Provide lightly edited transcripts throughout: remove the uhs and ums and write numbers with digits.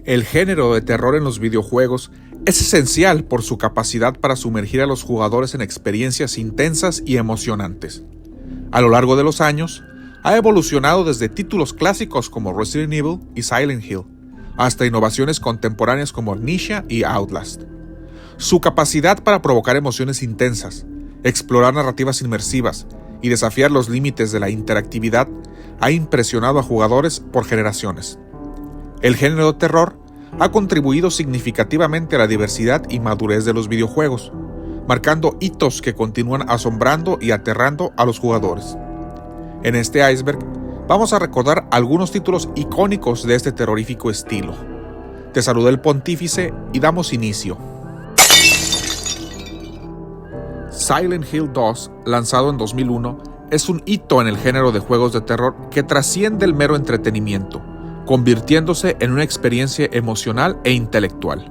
El género de terror en los videojuegos es esencial por su capacidad para sumergir a los jugadores en experiencias intensas y emocionantes. A lo largo de los años, ha evolucionado desde títulos clásicos como Resident Evil y Silent Hill, hasta innovaciones contemporáneas como Amnesia y Outlast. Su capacidad para provocar emociones intensas, explorar narrativas inmersivas y desafiar los límites de la interactividad ha impresionado a jugadores por generaciones. El género de terror ha contribuido significativamente a la diversidad y madurez de los videojuegos, marcando hitos que continúan asombrando y aterrando a los jugadores. En este iceberg, vamos a recordar algunos títulos icónicos de este terrorífico estilo. Te saluda el Pontífice y damos inicio. Silent Hill 2, lanzado en 2001, es un hito en el género de juegos de terror que trasciende el mero entretenimiento, convirtiéndose en una experiencia emocional e intelectual.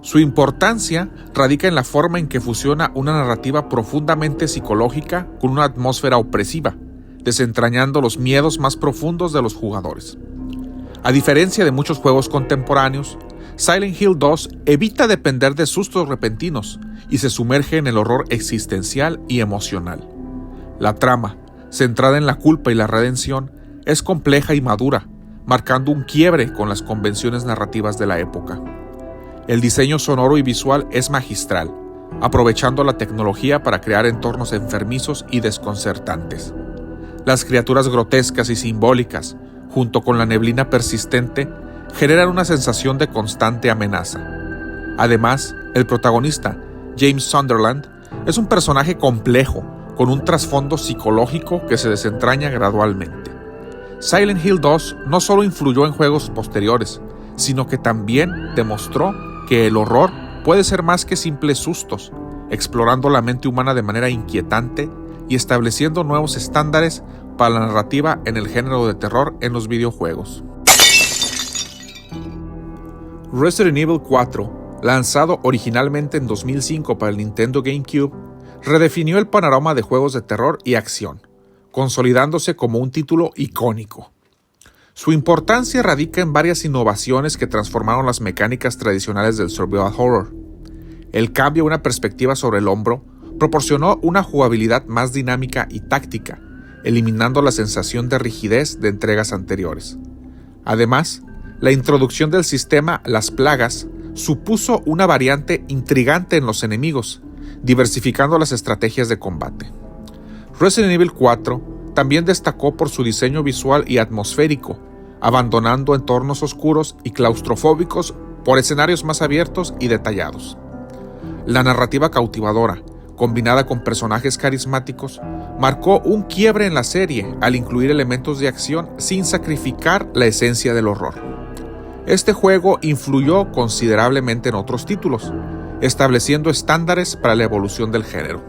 Su importancia radica en la forma en que fusiona una narrativa profundamente psicológica con una atmósfera opresiva, desentrañando los miedos más profundos de los jugadores. A diferencia de muchos juegos contemporáneos, Silent Hill 2 evita depender de sustos repentinos y se sumerge en el horror existencial y emocional. La trama, centrada en la culpa y la redención, es compleja y madura, marcando un quiebre con las convenciones narrativas de la época. El diseño sonoro y visual es magistral, aprovechando la tecnología para crear entornos enfermizos y desconcertantes. Las criaturas grotescas y simbólicas, junto con la neblina persistente, generan una sensación de constante amenaza. Además, el protagonista, James Sunderland, es un personaje complejo, con un trasfondo psicológico que se desentraña gradualmente. Silent Hill 2 no solo influyó en juegos posteriores, sino que también demostró que el horror puede ser más que simples sustos, explorando la mente humana de manera inquietante y estableciendo nuevos estándares para la narrativa en el género de terror en los videojuegos. Resident Evil 4, lanzado originalmente en 2005 para el Nintendo GameCube, redefinió el panorama de juegos de terror y acción, consolidándose como un título icónico. Su importancia radica en varias innovaciones que transformaron las mecánicas tradicionales del survival horror. El cambio a una perspectiva sobre el hombro proporcionó una jugabilidad más dinámica y táctica, eliminando la sensación de rigidez de entregas anteriores. Además, la introducción del sistema Las Plagas supuso una variante intrigante en los enemigos, diversificando las estrategias de combate. Resident Evil 4 también destacó por su diseño visual y atmosférico, abandonando entornos oscuros y claustrofóbicos por escenarios más abiertos y detallados. La narrativa cautivadora, combinada con personajes carismáticos, marcó un quiebre en la serie al incluir elementos de acción sin sacrificar la esencia del horror. Este juego influyó considerablemente en otros títulos, estableciendo estándares para la evolución del género.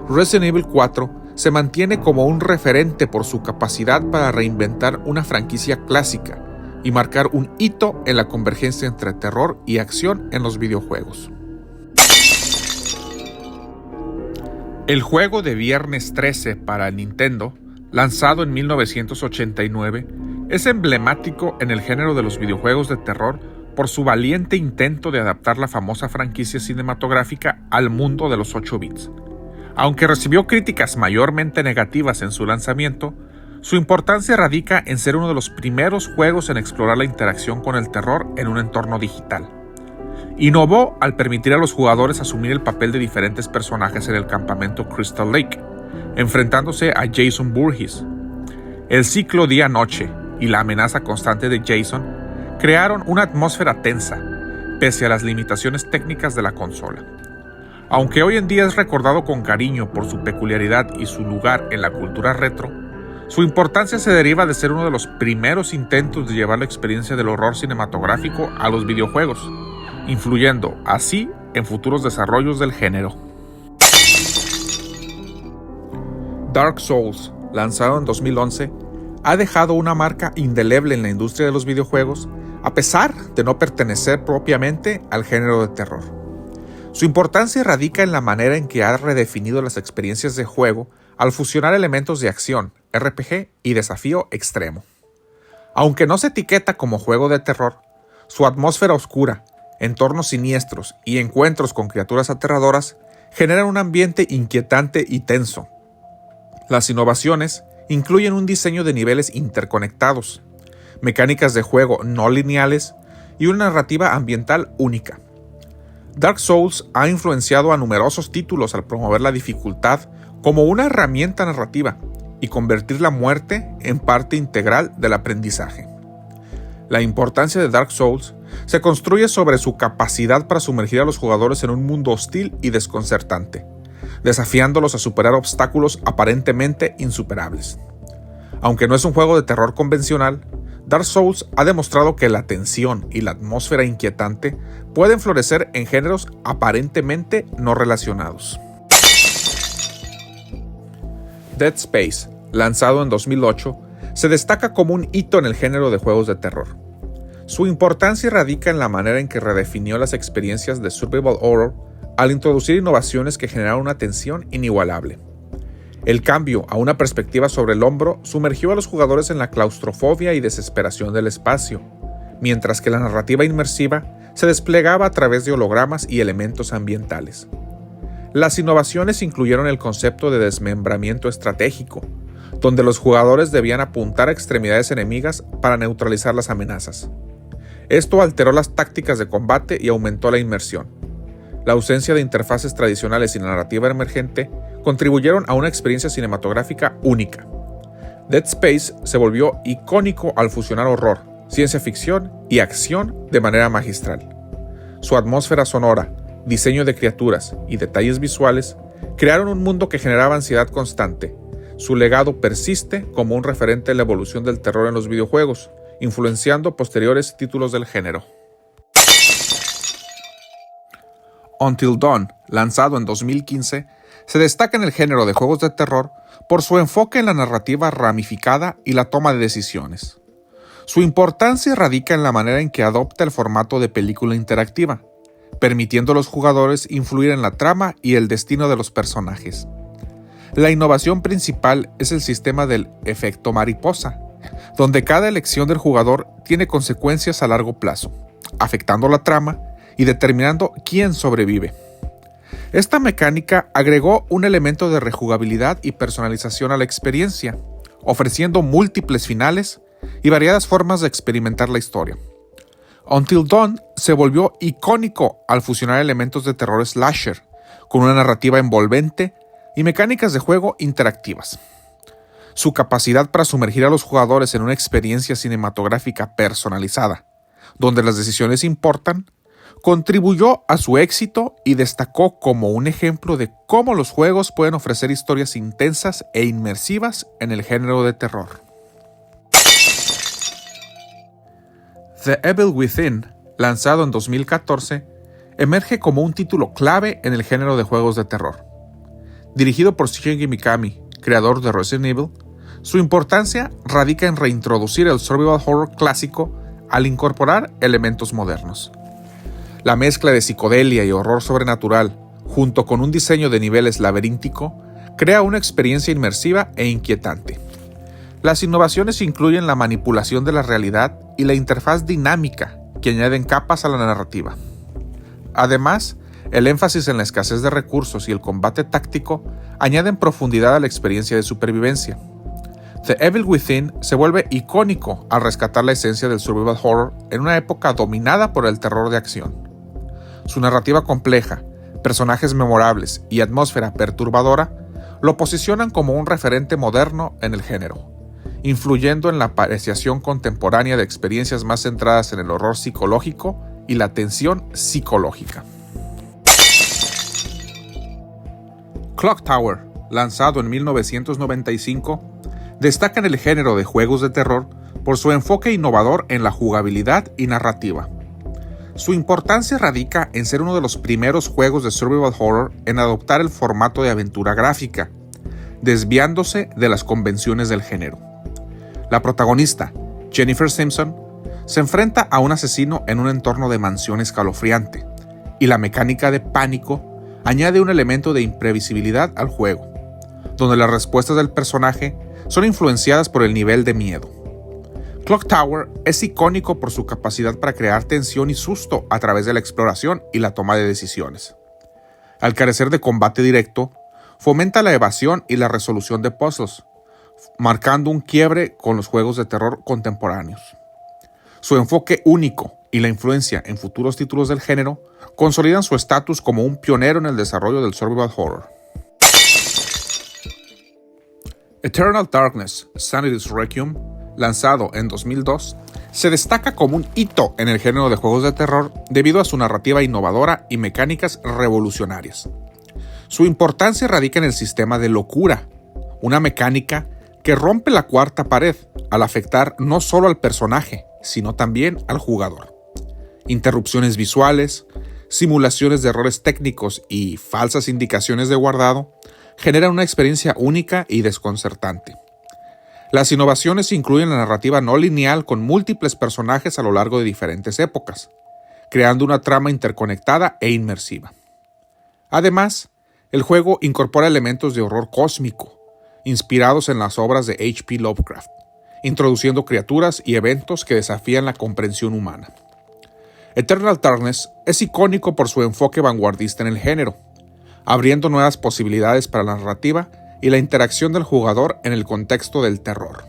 Resident Evil 4 se mantiene como un referente por su capacidad para reinventar una franquicia clásica y marcar un hito en la convergencia entre terror y acción en los videojuegos. El juego de Viernes 13 para Nintendo, lanzado en 1989, es emblemático en el género de los videojuegos de terror por su valiente intento de adaptar la famosa franquicia cinematográfica al mundo de los 8 bits. Aunque recibió críticas mayormente negativas en su lanzamiento, su importancia radica en ser uno de los primeros juegos en explorar la interacción con el terror en un entorno digital. Innovó al permitir a los jugadores asumir el papel de diferentes personajes en el campamento Crystal Lake, enfrentándose a Jason Voorhees. El ciclo día-noche y la amenaza constante de Jason crearon una atmósfera tensa, pese a las limitaciones técnicas de la consola. Aunque hoy en día es recordado con cariño por su peculiaridad y su lugar en la cultura retro, su importancia se deriva de ser uno de los primeros intentos de llevar la experiencia del horror cinematográfico a los videojuegos, influyendo así en futuros desarrollos del género. Dark Souls, lanzado en 2011, ha dejado una marca indeleble en la industria de los videojuegos, a pesar de no pertenecer propiamente al género de terror. Su importancia radica en la manera en que ha redefinido las experiencias de juego al fusionar elementos de acción, RPG y desafío extremo. Aunque no se etiqueta como juego de terror, Su atmósfera oscura, entornos siniestros y encuentros con criaturas aterradoras generan un ambiente inquietante y tenso. Las innovaciones incluyen un diseño de niveles interconectados, mecánicas de juego no lineales y una narrativa ambiental única. Dark Souls ha influenciado a numerosos títulos al promover la dificultad como una herramienta narrativa y convertir la muerte en parte integral del aprendizaje. La importancia de Dark Souls se construye sobre su capacidad para sumergir a los jugadores en un mundo hostil y desconcertante, desafiándolos a superar obstáculos aparentemente insuperables. Aunque no es un juego de terror convencional, Dark Souls ha demostrado que la tensión y la atmósfera inquietante pueden florecer en géneros aparentemente no relacionados. Dead Space, lanzado en 2008, se destaca como un hito en el género de juegos de terror. Su importancia radica en la manera en que redefinió las experiencias de survival horror al introducir innovaciones que generaron una tensión inigualable. El cambio a una perspectiva sobre el hombro sumergió a los jugadores en la claustrofobia y desesperación del espacio, mientras que la narrativa inmersiva se desplegaba a través de hologramas y elementos ambientales. Las innovaciones incluyeron el concepto de desmembramiento estratégico, donde los jugadores debían apuntar a extremidades enemigas para neutralizar las amenazas. Esto alteró las tácticas de combate y aumentó la inmersión. La ausencia de interfaces tradicionales y la narrativa emergente contribuyeron a una experiencia cinematográfica única. Dead Space se volvió icónico al fusionar horror, ciencia ficción y acción de manera magistral. Su atmósfera sonora, diseño de criaturas y detalles visuales crearon un mundo que generaba ansiedad constante. Su legado persiste como un referente en la evolución del terror en los videojuegos, influenciando posteriores títulos del género. Until Dawn, lanzado en 2015, se destaca en el género de juegos de terror por su enfoque en la narrativa ramificada y la toma de decisiones. Su importancia radica en la manera en que adopta el formato de película interactiva, permitiendo a los jugadores influir en la trama y el destino de los personajes. La innovación principal es el sistema del efecto mariposa, donde cada elección del jugador tiene consecuencias a largo plazo, afectando la trama y determinando quién sobrevive. Esta mecánica agregó un elemento de rejugabilidad y personalización a la experiencia, ofreciendo múltiples finales y variadas formas de experimentar la historia. Until Dawn se volvió icónico al fusionar elementos de terror slasher, con una narrativa envolvente y mecánicas de juego interactivas. Su capacidad para sumergir a los jugadores en una experiencia cinematográfica personalizada, donde las decisiones importan, contribuyó a su éxito y destacó como un ejemplo de cómo los juegos pueden ofrecer historias intensas e inmersivas en el género de terror. The Evil Within, lanzado en 2014, emerge como un título clave en el género de juegos de terror. Dirigido por Shinji Mikami, creador de Resident Evil, su importancia radica en reintroducir el survival horror clásico al incorporar elementos modernos. La mezcla de psicodelia y horror sobrenatural, junto con un diseño de niveles laberíntico, crea una experiencia inmersiva e inquietante. Las innovaciones incluyen la manipulación de la realidad y la interfaz dinámica, que añaden capas a la narrativa. Además, el énfasis en la escasez de recursos y el combate táctico añaden profundidad a la experiencia de supervivencia. The Evil Within se vuelve icónico al rescatar la esencia del survival horror en una época dominada por el terror de acción. Su narrativa compleja, personajes memorables y atmósfera perturbadora lo posicionan como un referente moderno en el género, influyendo en la apreciación contemporánea de experiencias más centradas en el horror psicológico y la tensión psicológica. Clock Tower, lanzado en 1995, destaca en el género de juegos de terror por su enfoque innovador en la jugabilidad y narrativa. Su importancia radica en ser uno de los primeros juegos de survival horror en adoptar el formato de aventura gráfica, desviándose de las convenciones del género. La protagonista, Jennifer Simpson, se enfrenta a un asesino en un entorno de mansión escalofriante, y la mecánica de pánico añade un elemento de imprevisibilidad al juego, donde las respuestas del personaje son influenciadas por el nivel de miedo. Clock Tower es icónico por su capacidad para crear tensión y susto a través de la exploración y la toma de decisiones. Al carecer de combate directo, fomenta la evasión y la resolución de puzzles, marcando un quiebre con los juegos de terror contemporáneos. Su enfoque único y la influencia en futuros títulos del género consolidan su estatus como un pionero en el desarrollo del survival horror. Eternal Darkness: Sanity's Requiem, lanzado en 2002, se destaca como un hito en el género de juegos de terror debido a su narrativa innovadora y mecánicas revolucionarias. Su importancia radica en el sistema de locura, una mecánica que rompe la cuarta pared al afectar no solo al personaje, sino también al jugador. Interrupciones visuales, simulaciones de errores técnicos y falsas indicaciones de guardado generan una experiencia única y desconcertante. Las innovaciones incluyen la narrativa no lineal con múltiples personajes a lo largo de diferentes épocas, creando una trama interconectada e inmersiva. Además, el juego incorpora elementos de horror cósmico, inspirados en las obras de H.P. Lovecraft, introduciendo criaturas y eventos que desafían la comprensión humana. Eternal Darkness es icónico por su enfoque vanguardista en el género, abriendo nuevas posibilidades para la narrativa y la interacción del jugador en el contexto del terror.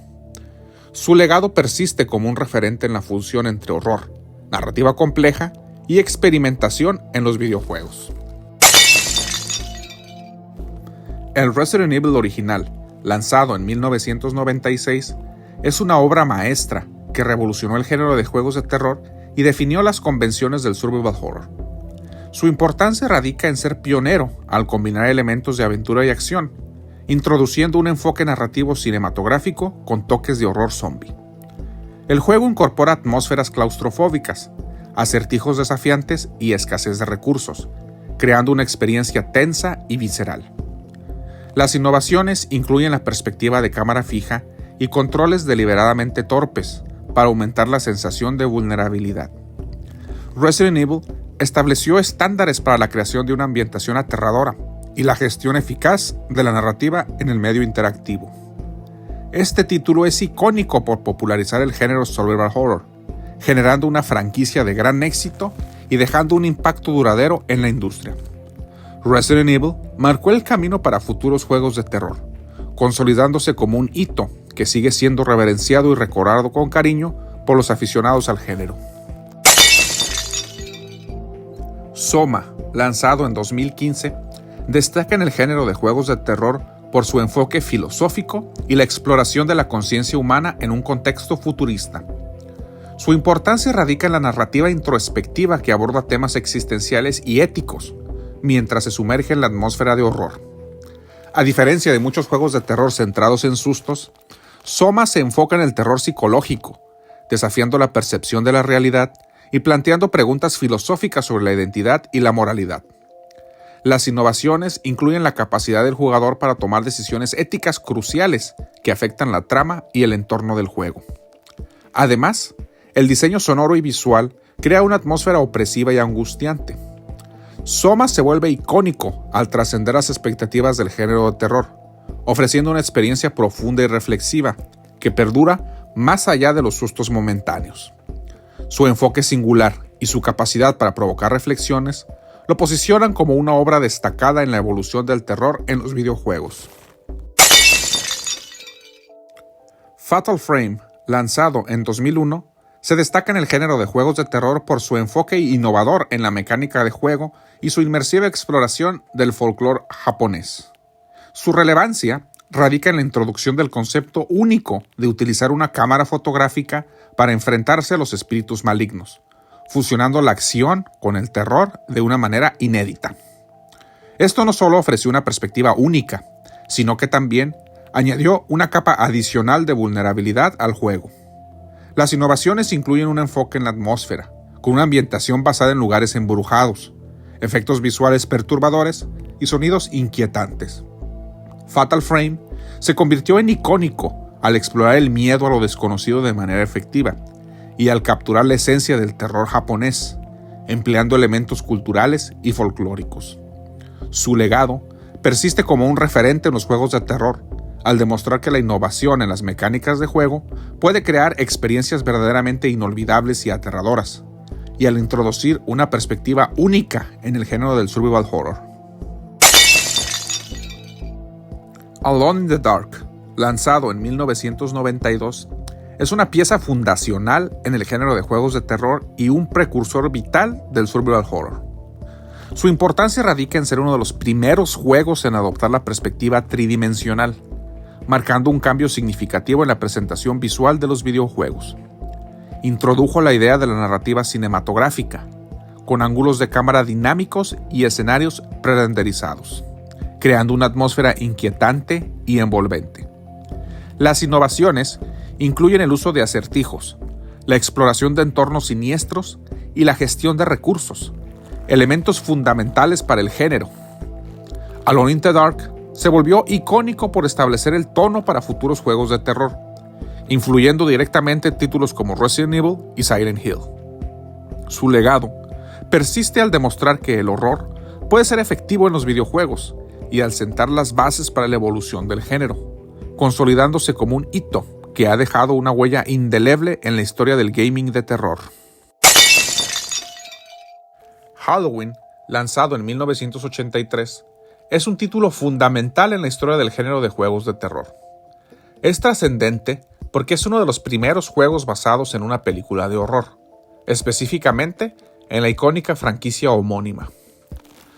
Su legado persiste como un referente en la fusión entre horror, narrativa compleja y experimentación en los videojuegos. El Resident Evil original, lanzado en 1996, es una obra maestra que revolucionó el género de juegos de terror y definió las convenciones del survival horror. Su importancia radica en ser pionero al combinar elementos de aventura y acción, introduciendo un enfoque narrativo cinematográfico con toques de horror zombie. El juego incorpora atmósferas claustrofóbicas, acertijos desafiantes y escasez de recursos, creando una experiencia tensa y visceral. Las innovaciones incluyen la perspectiva de cámara fija y controles deliberadamente torpes para aumentar la sensación de vulnerabilidad. Resident Evil estableció estándares para la creación de una ambientación aterradora y la gestión eficaz de la narrativa en el medio interactivo. Este título es icónico por popularizar el género survival horror, generando una franquicia de gran éxito y dejando un impacto duradero en la industria. Resident Evil marcó el camino para futuros juegos de terror, consolidándose como un hito que sigue siendo reverenciado y recordado con cariño por los aficionados al género. Soma, lanzado en 2015, destaca en el género de juegos de terror por su enfoque filosófico y la exploración de la conciencia humana en un contexto futurista. Su importancia radica en la narrativa introspectiva que aborda temas existenciales y éticos, mientras se sumerge en la atmósfera de horror. A diferencia de muchos juegos de terror centrados en sustos, Soma se enfoca en el terror psicológico, desafiando la percepción de la realidad y planteando preguntas filosóficas sobre la identidad y la moralidad. Las innovaciones incluyen la capacidad del jugador para tomar decisiones éticas cruciales que afectan la trama y el entorno del juego. Además, el diseño sonoro y visual crea una atmósfera opresiva y angustiante. Soma se vuelve icónico al trascender las expectativas del género de terror, ofreciendo una experiencia profunda y reflexiva que perdura más allá de los sustos momentáneos. Su enfoque singular y su capacidad para provocar reflexiones lo posicionan como una obra destacada en la evolución del terror en los videojuegos. Fatal Frame, lanzado en 2001, se destaca en el género de juegos de terror por su enfoque innovador en la mecánica de juego y su inmersiva exploración del folclore japonés. Su relevancia radica en la introducción del concepto único de utilizar una cámara fotográfica para enfrentarse a los espíritus malignos, fusionando la acción con el terror de una manera inédita. Esto no solo ofreció una perspectiva única, sino que también añadió una capa adicional de vulnerabilidad al juego. Las innovaciones incluyen un enfoque en la atmósfera, con una ambientación basada en lugares embrujados, efectos visuales perturbadores y sonidos inquietantes. Fatal Frame se convirtió en icónico al explorar el miedo a lo desconocido de manera efectiva y al capturar la esencia del terror japonés, empleando elementos culturales y folclóricos. Su legado persiste como un referente en los juegos de terror, al demostrar que la innovación en las mecánicas de juego puede crear experiencias verdaderamente inolvidables y aterradoras, y al introducir una perspectiva única en el género del survival horror. Alone in the Dark, lanzado en 1992, es una pieza fundacional en el género de juegos de terror y un precursor vital del survival horror. Su importancia radica en ser uno de los primeros juegos en adoptar la perspectiva tridimensional, marcando un cambio significativo en la presentación visual de los videojuegos. Introdujo la idea de la narrativa cinematográfica, con ángulos de cámara dinámicos y escenarios prerenderizados, creando una atmósfera inquietante y envolvente. Las innovaciones incluyen el uso de acertijos, la exploración de entornos siniestros y la gestión de recursos, elementos fundamentales para el género. Alone in the Dark se volvió icónico por establecer el tono para futuros juegos de terror, influyendo directamente en títulos como Resident Evil y Silent Hill. Su legado persiste al demostrar que el horror puede ser efectivo en los videojuegos y al sentar las bases para la evolución del género, consolidándose como un hito que ha dejado una huella indeleble en la historia del gaming de terror. Halloween, lanzado en 1983, es un título fundamental en la historia del género de juegos de terror. Es trascendente porque es uno de los primeros juegos basados en una película de horror, específicamente en la icónica franquicia homónima.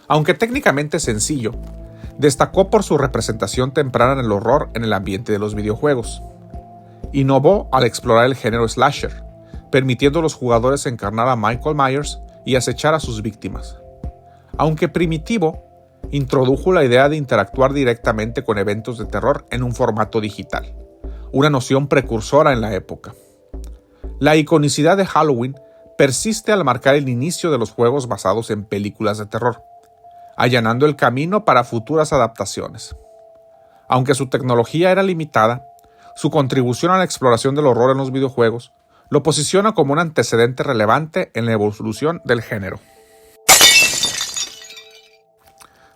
Aunque técnicamente sencillo, destacó por su representación temprana en el horror en el ambiente de los videojuegos. Innovó al explorar el género slasher, permitiendo a los jugadores encarnar a Michael Myers y acechar a sus víctimas. Aunque primitivo, introdujo la idea de interactuar directamente con eventos de terror en un formato digital, una noción precursora en la época. La iconicidad de Halloween persiste al marcar el inicio de los juegos basados en películas de terror, allanando el camino para futuras adaptaciones. Aunque su tecnología era limitada, su contribución a la exploración del horror en los videojuegos lo posiciona como un antecedente relevante en la evolución del género.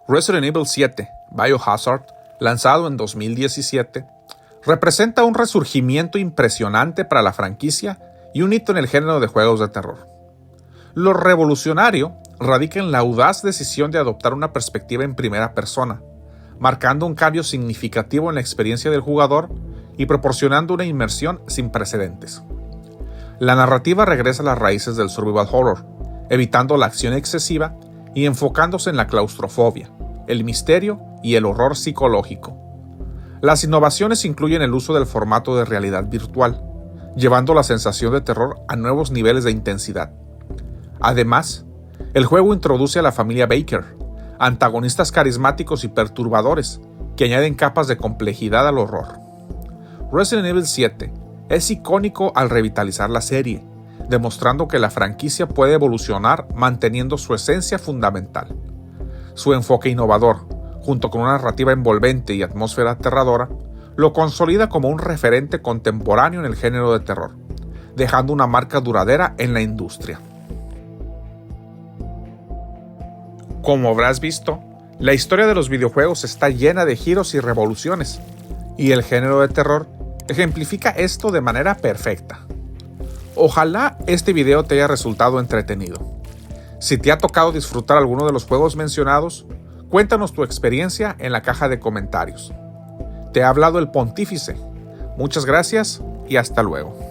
Resident Evil 7 Biohazard, lanzado en 2017, representa un resurgimiento impresionante para la franquicia y un hito en el género de juegos de terror. Lo revolucionario radica en la audaz decisión de adoptar una perspectiva en primera persona, marcando un cambio significativo en la experiencia del jugador y proporcionando una inmersión sin precedentes. La narrativa regresa a las raíces del survival horror, evitando la acción excesiva y enfocándose en la claustrofobia, el misterio y el horror psicológico. Las innovaciones incluyen el uso del formato de realidad virtual, llevando la sensación de terror a nuevos niveles de intensidad. Además, el juego introduce a la familia Baker, antagonistas carismáticos y perturbadores que añaden capas de complejidad al horror. Resident Evil 7 es icónico al revitalizar la serie, demostrando que la franquicia puede evolucionar manteniendo su esencia fundamental. Su enfoque innovador, junto con una narrativa envolvente y atmósfera aterradora, lo consolida como un referente contemporáneo en el género de terror, dejando una marca duradera en la industria. Como habrás visto, la historia de los videojuegos está llena de giros y revoluciones, y el género de terror ejemplifica esto de manera perfecta. Ojalá este video te haya resultado entretenido. Si te ha tocado disfrutar alguno de los juegos mencionados, cuéntanos tu experiencia en la caja de comentarios. Te ha hablado el Pontífice. Muchas gracias y hasta luego.